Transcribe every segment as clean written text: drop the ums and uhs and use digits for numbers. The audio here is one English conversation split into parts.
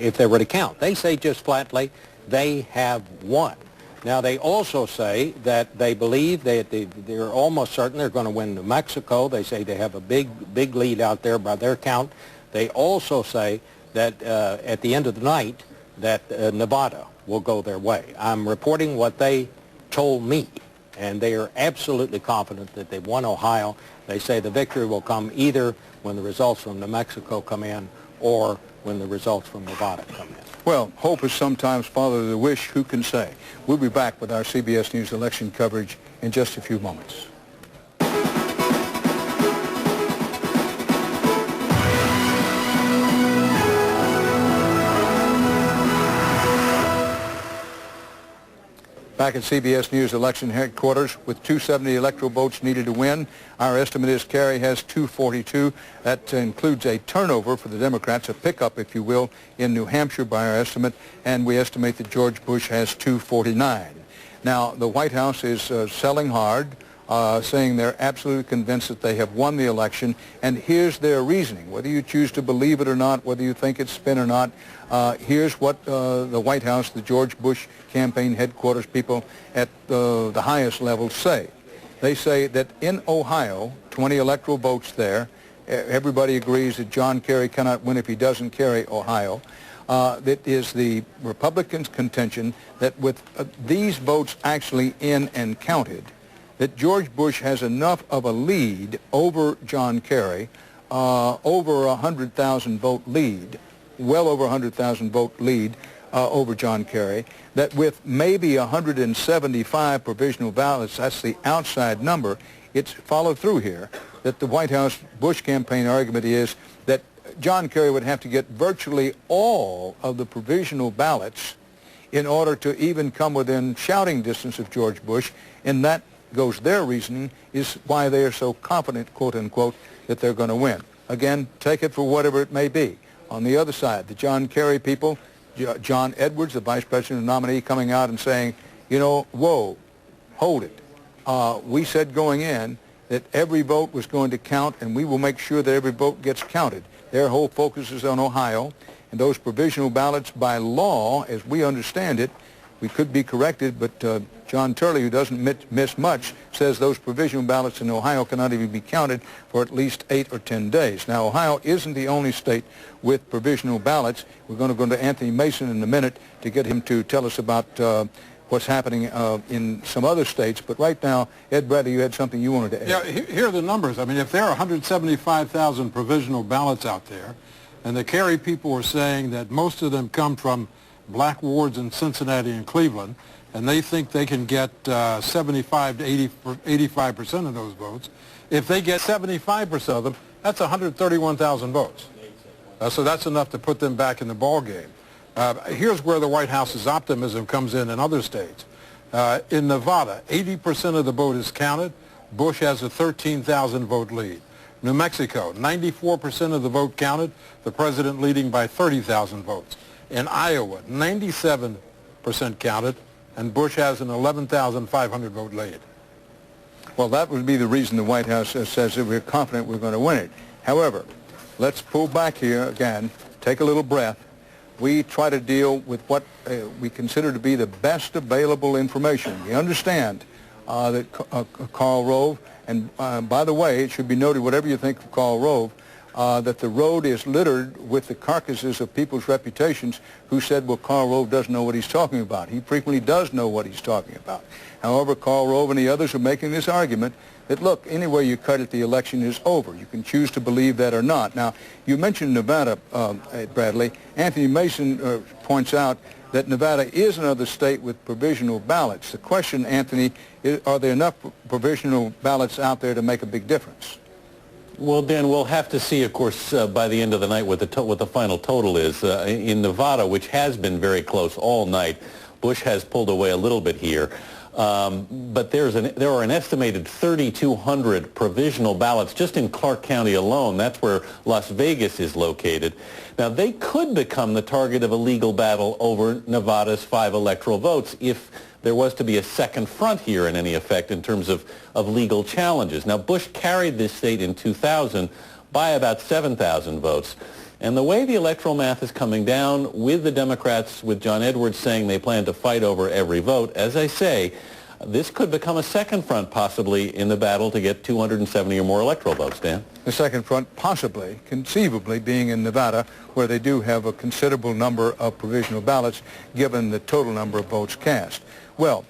if they were to count. They say just flatly they have won. Now, they also say that they believe they're almost certain they're going to win New Mexico. They say they have a big lead out there by their count. They also say that at the end of the night that Nevada will go their way. I'm reporting what they told me, and they are absolutely confident that they've won Ohio. They say the victory will come either when the results from New Mexico come in or when the results from Nevada come in. Well, hope is sometimes father of the wish. Who can say? We'll be back with our CBS News election coverage in just a few moments. Back at CBS News election headquarters with 270 electoral votes needed to win. Our estimate is Kerry has 242. That includes a turnover for the Democrats, a pickup, if you will, in New Hampshire by our estimate, and we estimate that George Bush has 249. Now, the White House is selling hard, saying they're absolutely convinced that they have won the election, and here's their reasoning. Whether you choose to believe it or not, whether you think it's spin or not, here's what the White House, the George Bush campaign headquarters people at the highest levels say. They say that in Ohio, 20 electoral votes there, everybody agrees that John Kerry cannot win if he doesn't carry Ohio. That is the Republicans' contention that with these votes actually in and counted, that George Bush has enough of a lead over John Kerry, over 100,000 vote lead, well over 100,000 vote lead over John Kerry, that with maybe 175 provisional ballots, that's the outside number, it's followed through here, that the White House Bush campaign argument is that John Kerry would have to get virtually all of the provisional ballots in order to even come within shouting distance of George Bush, and that goes their reasoning is why they are so confident, quote unquote, that they're going to win. Again, take it for whatever it may be. On the other side, the John Kerry people, John Edwards, the vice president nominee, coming out and saying, you know, whoa, hold it. We said going in that every vote was going to count, and we will make sure that every vote gets counted. Their whole focus is on Ohio, and those provisional ballots by law, as we understand it, we could be corrected, but John Turley, who doesn't miss much, says those provisional ballots in Ohio cannot even be counted for at least 8 or 10 days. Now, Ohio isn't the only state with provisional ballots. We're going to go to Anthony Mason in a minute to get him to tell us about what's happening in some other states. But right now, Ed Bradley, you had something you wanted to add. Yeah, here are the numbers. I mean, if there are 175,000 provisional ballots out there, and the Kerry people are saying that most of them come from black wards in Cincinnati and Cleveland, and they think they can get 75 to 85% of those votes. If they get 75% of them, that's 131,000 votes. So that's enough to put them back in the ball game. Here's where the White House's optimism comes in other states. In Nevada, 80% of the vote is counted. Bush has a 13,000 vote lead. New Mexico, 94% of the vote counted, the president leading by 30,000 votes. In Iowa, 97% counted, and Bush has an 11,500 vote lead. Well, that would be the reason the White House says that we're confident we're going to win it. However, let's pull back here again, take a little breath. We try to deal with what we consider to be the best available information. We understand that Karl Rove, and by the way, it should be noted, whatever you think of Karl Rove, that the road is littered with the carcasses of people's reputations who said, well, Karl Rove doesn't know what he's talking about. He frequently does know what he's talking about. However, Karl Rove and the others are making this argument that, look, any way you cut it, the election is over. You can choose to believe that or not. Now, you mentioned Nevada, Bradley. Anthony Mason points out that Nevada is another state with provisional ballots. The question, Anthony, is, are there enough provisional ballots out there to make a big difference? Well, Dan, we'll have to see, of course, by the end of the night what the final total is. In Nevada, which has been very close all night, Bush has pulled away a little bit here. But there are an estimated 3,200 provisional ballots just in Clark County alone. That's where Las Vegas is located. Now, they could become the target of a legal battle over Nevada's 5 electoral votes if there was to be a second front here in any effect in terms of legal challenges. Now, Bush carried this state in 2000 by about 7,000 votes. And the way the electoral math is coming down, with the Democrats, with John Edwards saying they plan to fight over every vote, as I say, this could become a second front possibly in the battle to get 270 or more electoral votes, Dan. The second front possibly, conceivably, being in Nevada, where they do have a considerable number of provisional ballots given the total number of votes cast. Well,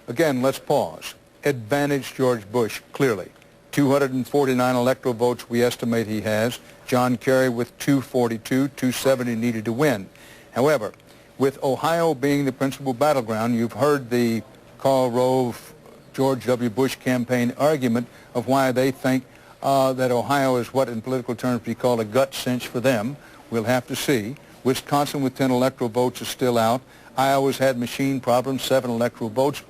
again, let's pause. Advantage George Bush, clearly. 249 electoral votes we estimate he has. John Kerry with 242, 270 needed to win. However, with Ohio being the principal battleground, you've heard the Karl Rove, George W. Bush campaign argument of why they think that Ohio is what in political terms we call a gut cinch for them. We'll have to see. Wisconsin with 10 electoral votes is still out. Iowa's had machine problems, 7 electoral votes.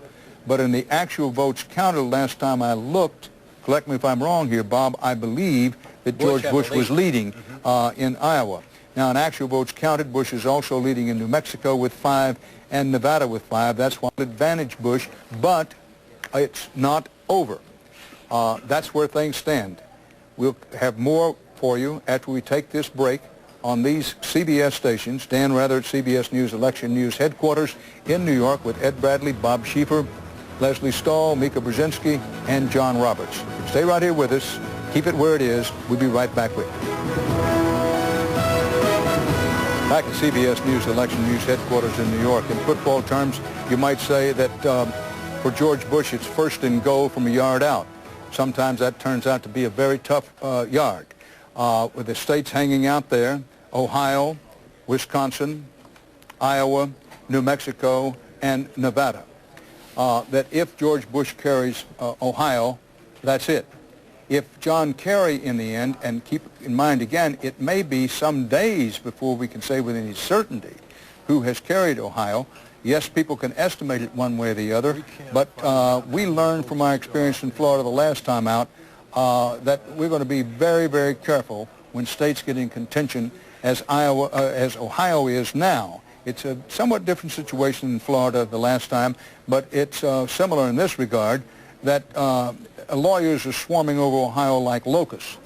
But in the actual votes counted last time I looked, correct me if I'm wrong here, Bob, I believe that George Bush was leading in Iowa. Now, in actual votes counted, Bush is also leading in New Mexico with 5 and Nevada with 5. That's one advantage Bush, but it's not over. That's where things stand. We'll have more for you after we take this break on these CBS stations. Dan Rather at CBS News Election News Headquarters in New York with Ed Bradley, Bob Schieffer, Leslie Stahl, Mika Brzezinski, and John Roberts. Stay right here with us. Keep it where it is. We'll be right back with you. Back at CBS News Election News Headquarters in New York. In football terms, you might say that for George Bush, it's first and goal from a yard out. Sometimes that turns out to be a very tough yard. With the states hanging out there, Ohio, Wisconsin, Iowa, New Mexico, and Nevada. That if George Bush carries Ohio, that's it. If John Kerry in the end, and keep in mind again, it may be some days before we can say with any certainty who has carried Ohio. Yes, people can estimate it one way or the other, but we learned from our experience in Florida the last time out that we're going to be very, very careful when states get in contention as Ohio is now. It's a somewhat different situation in Florida the last time, but it's similar in this regard that lawyers are swarming over Ohio like locusts.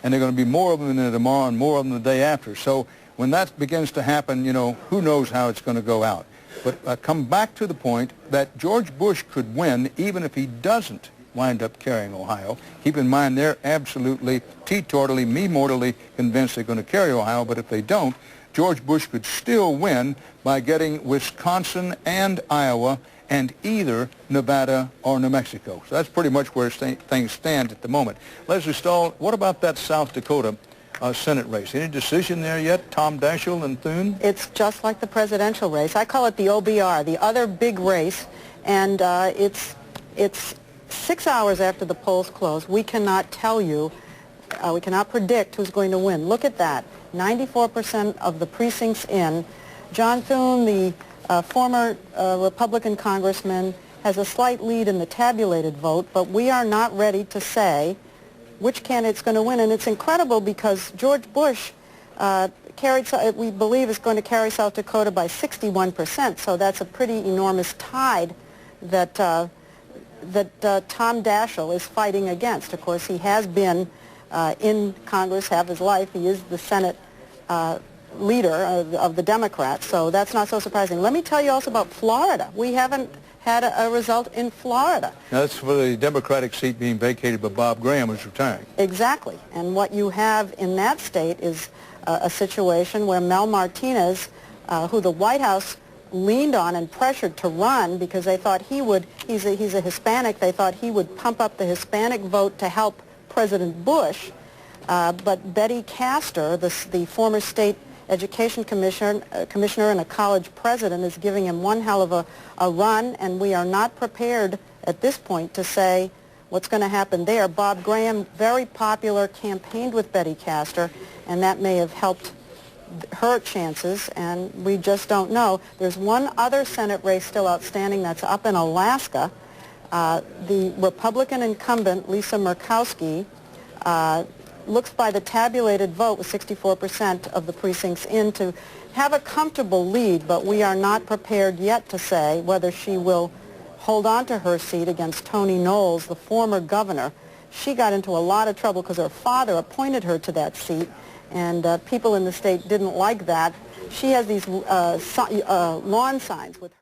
And there are going to be more of them tomorrow and more of them the day after. So when that begins to happen, you know, who knows how it's going to go out. But come back to the point that George Bush could win even if he doesn't wind up carrying Ohio. Keep in mind they're absolutely teetotally, me-mortally convinced they're going to carry Ohio, but if they don't, George Bush could still win by getting Wisconsin and Iowa and either Nevada or New Mexico. So that's pretty much where things stand at the moment. Leslie Stahl, what about that South Dakota Senate race? Any decision there yet? Tom Daschle and Thune? It's just like the presidential race. I call it the OBR, the other big race, and it's 6 hours after the polls close. We cannot tell you, we cannot predict who's going to win. Look at that. 94% of the precincts in. John Thune, the former Republican congressman, has a slight lead in the tabulated vote, but we are not ready to say which candidate's going to win. And it's incredible because George Bush we believe is going to carry South Dakota by 61%, so that's a pretty enormous tide that Tom Daschle is fighting against. Of course, he has been in Congress half his life. He is the Senate leader of the Democrats, so that's not so surprising. Let me tell you also about Florida. We haven't had a result in Florida. Now, that's for the Democratic seat being vacated by Bob Graham, who's retiring. Exactly. And what you have in that state is a situation where Mel Martinez, who the White House leaned on and pressured to run because they thought he's a Hispanic, they thought he would pump up the Hispanic vote to help President Bush. But Betty Castor, the former state education commissioner and a college president, is giving him one hell of a run, and we are not prepared at this point to say what's going to happen there. Bob Graham, very popular, campaigned with Betty Castor, and that may have helped her chances, and we just don't know. There's one other Senate race still outstanding that's up in Alaska. The Republican incumbent, Lisa Murkowski, looks by the tabulated vote with 64% of the precincts in to have a comfortable lead, but we are not prepared yet to say whether she will hold on to her seat against Tony Knowles, the former governor. She got into a lot of trouble because her father appointed her to that seat, and people in the state didn't like that. She has these lawn signs with